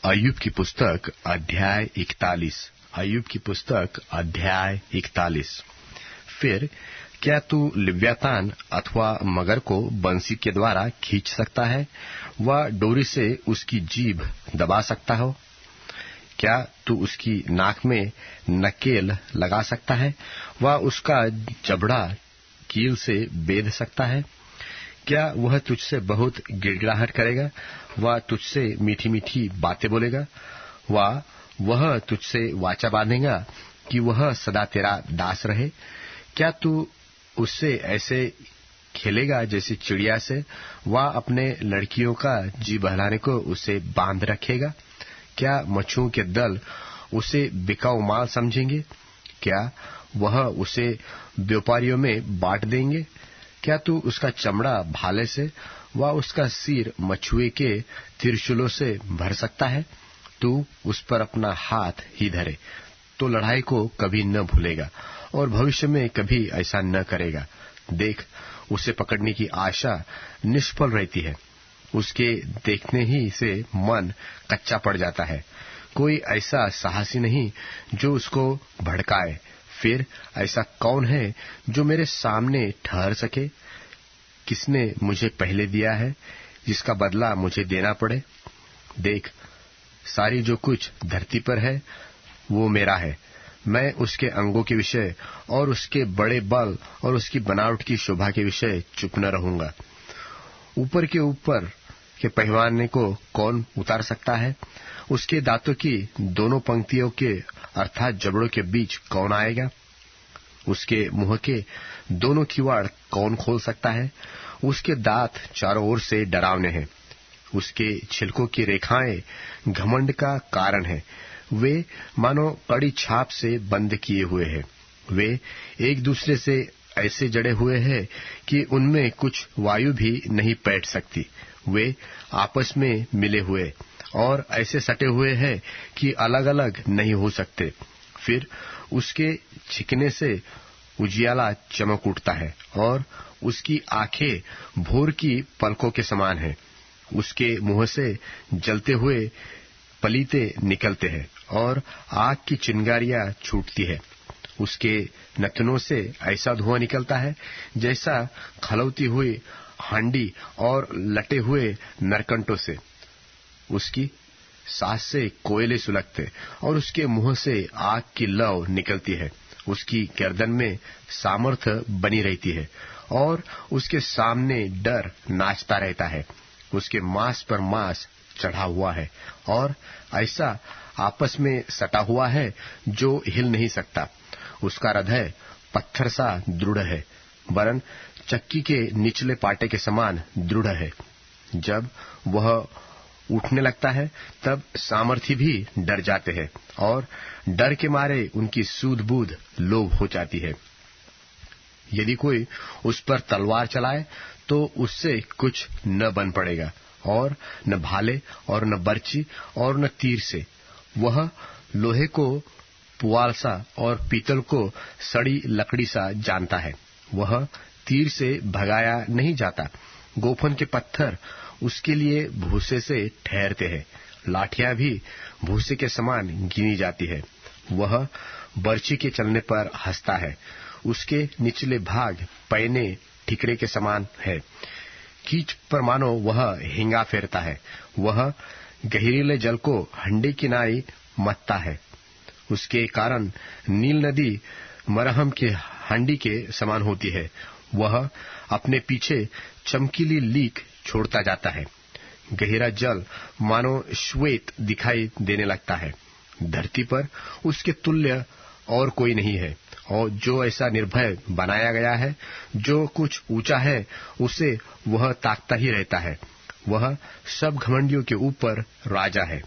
अय्यूब की पुस्तक अध्याय 41। अय्यूब की पुस्तक अध्याय 41। फिर क्या तू लिव्यातान अथवा मगर को बंसी के द्वारा खींच सकता है व डोरी से उसकी जीभ दबा सकता हो? क्या तू उसकी नाक में नकेल लगा सकता है व उसका जबड़ा कील से बेध सकता है? क्या वह तुझसे बहुत गिड़गिड़ाहट करेगा व तुझसे मीठी मीठी बातें बोलेगा व वह तुझसे वाचा बांधेगा कि वह सदा तेरा दास रहे? क्या तू उससे ऐसे खेलेगा जैसे चिड़िया से व अपने लड़कियों का जी बहलाने को उसे बांध रखेगा? क्या मच्छुओं के दल उसे बिकाऊ माल समझेंगे? क्या वह उसे व्यापारियों में बांट देंगे? क्या तू उसका चमड़ा भाले से व उसका सिर मछुए के त्रिशूलों से भर सकता है? तू उस पर अपना हाथ ही धरे तो लड़ाई को कभी न भूलेगा और भविष्य में कभी ऐसा न करेगा। देख, उसे पकड़ने की आशा निष्फल रहती है, उसके देखने ही से मन कच्चा पड़ जाता है। कोई ऐसा साहसी नहीं जो उसको भड़काए। फिर ऐसा कौन है जो मेरे सामने ठहर सके? किसने मुझे पहले दिया है जिसका बदला मुझे देना पड़े? देख, सारी जो कुछ धरती पर है वो मेरा है। मैं उसके अंगों के विषय और उसके बड़े बल और उसकी बनावट की शोभा के विषय चुप न रहूंगा। ऊपर के पहलवान को कौन उतार सकता है? उसके दांतों की दोनों पंक्तियों के अर्थात जबड़ों के बीच कौन आएगा? उसके मुंह के दोनों किवाड़ कौन खोल सकता है? उसके दांत चारों ओर से डरावने हैं। उसके छिलकों की रेखाएं घमंड का कारण है। वे मानो कड़ी छाप से बंद किए हुए हैं। वे एक दूसरे से ऐसे जड़े हुए हैं कि उनमें कुछ वायु भी नहीं बैठ सकती। वे आपस में मिले हुए और ऐसे सटे हुए हैं कि अलग अलग नहीं हो सकते। फिर उसके छिकने से उजियाला चमक उठता है और उसकी आंखें भोर की पलकों के समान हैं। उसके मुंह से जलते हुए पलीते निकलते हैं और आग की चिंगारियां छूटती है। उसके नथनों से ऐसा धुआं निकलता है जैसा खलौती हुई हांडी और लटे हुए नरकंटों से। उसकी सांस से कोयले सुलगते और उसके मुंह से आग की लौ निकलती है। उसकी गर्दन में सामर्थ्य बनी रहती है और उसके सामने डर नाचता रहता है। उसके मांस पर मांस चढ़ा हुआ है और ऐसा आपस में सटा हुआ है जो हिल नहीं सकता। उसका हृदय पत्थर सा दृढ़ है, वरन चक्की के निचले पाटे के समान दृढ़ है। जब वह उठने लगता है तब सामर्थी भी डर जाते हैं और डर के मारे उनकी सूध-बूध लोभ हो जाती है। यदि कोई उस पर तलवार चलाए तो उससे कुछ न बन पड़ेगा और न भाले और न बर्ची और न तीर से। वह लोहे को पुआल सा और पीतल को सड़ी लकड़ी सा जानता है। वह तीर से भगाया नहीं जाता। गोफन के पत्थर उसके लिए भूसे से ठहरते हैं। लाठियां भी भूसे के समान गिनी जाती है। वह बर्ची के चलने पर हंसता है। उसके निचले भाग पैने ठिकरे के समान है। कीच पर मानो वह हिंगा फेरता है। वह गहरीले जल को हंडी किनारे मथता है। उसके कारण नील नदी मरहम के हांडी के समान होती है। वह अपने पीछे चमकीली लीक छोड़ता जाता है। गहरा जल मानो श्वेत दिखाई देने लगता है। धरती पर उसके तुल्य और कोई नहीं है और जो ऐसा निर्भय बनाया गया है, जो कुछ ऊंचा है उसे वह ताकता ही रहता है। वह सब घमंडियों के ऊपर राजा है।